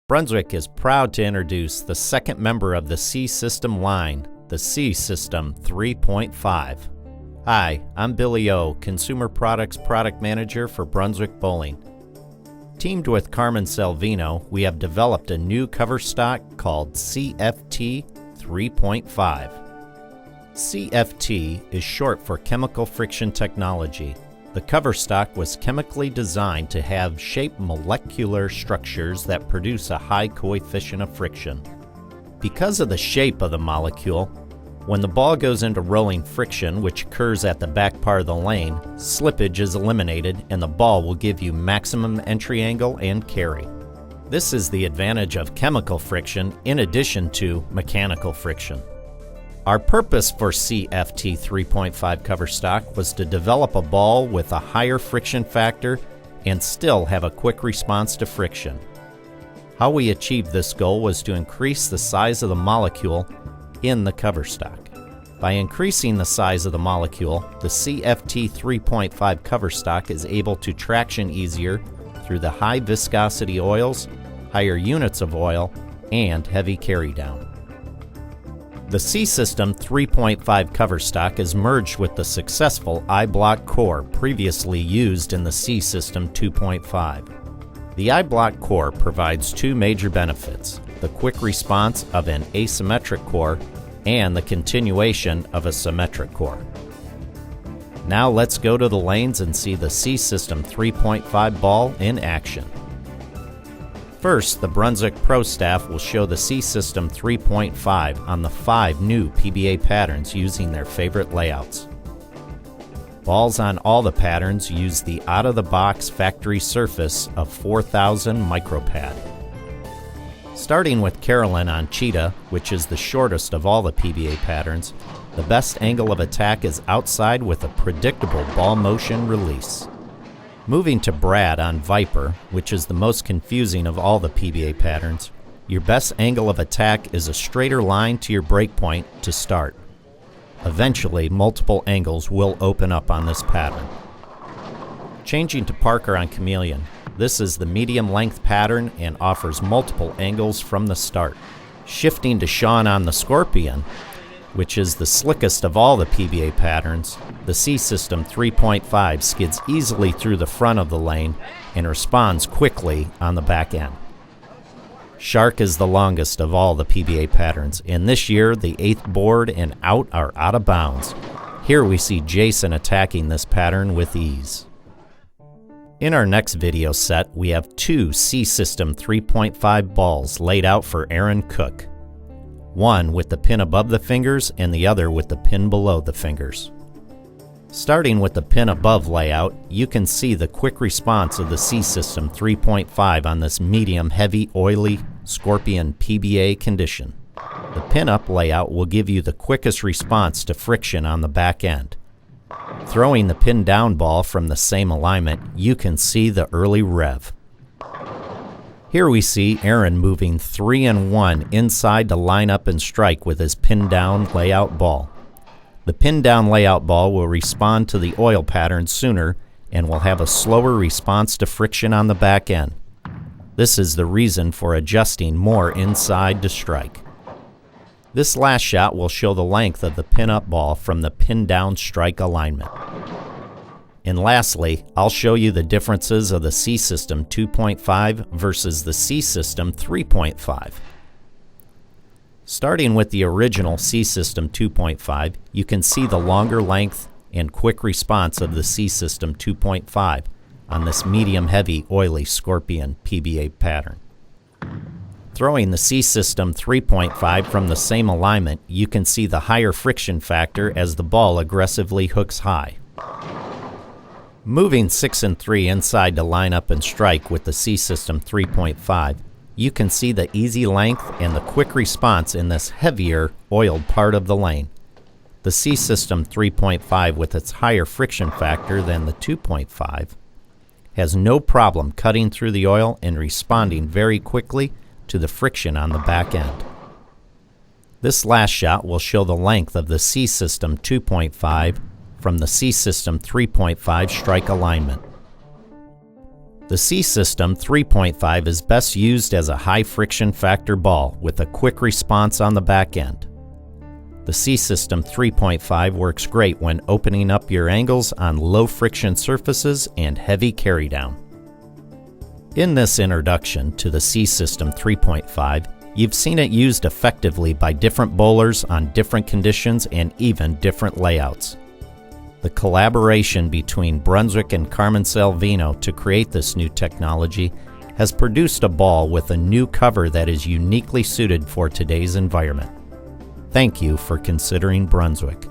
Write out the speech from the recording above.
Brunswick is proud to introduce the second member of the C System line, the C System 3.5. Hi, I'm Billy O, Consumer Products Product Manager for Brunswick Bowling. Teamed with Carmen Salvino, we have developed a new cover stock called CFT 3.5. CFT is short for Chemical Friction Technology. The cover stock was chemically designed to have shaped molecular structures that produce a high coefficient of friction. Because of the shape of the molecule, when the ball goes into rolling friction, which occurs at the back part of the lane, slippage is eliminated and the ball will give you maximum entry angle and carry. This is the advantage of chemical friction in addition to mechanical friction. Our purpose for CFT 3.5 cover stock was to develop a ball with a higher friction factor and still have a quick response to friction. How we achieved this goal was to increase the size of the molecule in the cover stock. By increasing the size of the molecule, the CFT 3.5 cover stock is able to traction easier through the high viscosity oils, higher units of oil, and heavy carry down. The C System 3.5 cover stock is merged with the successful I-block core previously used in the C System 2.5. The I-block core provides two major benefits: the quick response of an asymmetric core and the continuation of a symmetric core. Now let's go to the lanes and see the C System 3.5 ball in action. First, the Brunswick Pro staff will show the C System 3.5 on the 5 new PBA patterns using their favorite layouts. Balls on all the patterns use the out-of-the-box factory surface of 4000 micropad. Starting with Carolyn on Cheetah, which is the shortest of all the PBA patterns, the best angle of attack is outside with a predictable ball motion release. Moving to Brad on Viper, which is the most confusing of all the PBA patterns, your best angle of attack is a straighter line to your break point to start. Eventually, multiple angles will open up on this pattern. Changing to Parker on Chameleon, this is the medium length pattern and offers multiple angles from the start. Shifting to Sean on the Scorpion, which is the slickest of all the PBA patterns, the C System 3.5 skids easily through the front of the lane and responds quickly on the back end. Shark is the longest of all the PBA patterns, and this year the 8th board and out are out of bounds. Here we see Jason attacking this pattern with ease. In our next video set, we have 2 C System 3.5 balls laid out for Aaron Cook. One with the pin above the fingers and the other with the pin below the fingers. Starting with the pin above layout, you can see the quick response of the C System 3.5 on this medium heavy oily Scorpion PBA condition. The pin up layout will give you the quickest response to friction on the back end. Throwing the pin down ball from the same alignment, you can see the early rev. Here we see Aaron moving 3 and 1 inside to line up and strike with his pin down layout ball. The pin down layout ball will respond to the oil pattern sooner and will have a slower response to friction on the back end. This is the reason for adjusting more inside to strike. This last shot will show the length of the pin up ball from the pin down strike alignment. And lastly, I'll show you the differences of the C System 2.5 versus the C System 3.5. Starting with the original C System 2.5, you can see the longer length and quick response of the C System 2.5 on this medium-heavy oily Scorpion PBA pattern. Throwing the C System 3.5 from the same alignment, you can see the higher friction factor as the ball aggressively hooks high. Moving 6 and 3 inside to line up and strike with the C System 3.5, you can see the easy length and the quick response in this heavier, oiled part of the lane. The C System 3.5, with its higher friction factor than the 2.5, has no problem cutting through the oil and responding very quickly to the friction on the back end. This last shot will show the length of the C System 2.5 from the C System 3.5 strike alignment. The C System 3.5 is best used as a high friction factor ball with a quick response on the back end. The C System 3.5 works great when opening up your angles on low friction surfaces and heavy carry down. In this introduction to the C System 3.5, you've seen it used effectively by different bowlers on different conditions and even different layouts. The collaboration between Brunswick and Carmen Salvino to create this new technology has produced a ball with a new cover that is uniquely suited for today's environment. Thank you for considering Brunswick.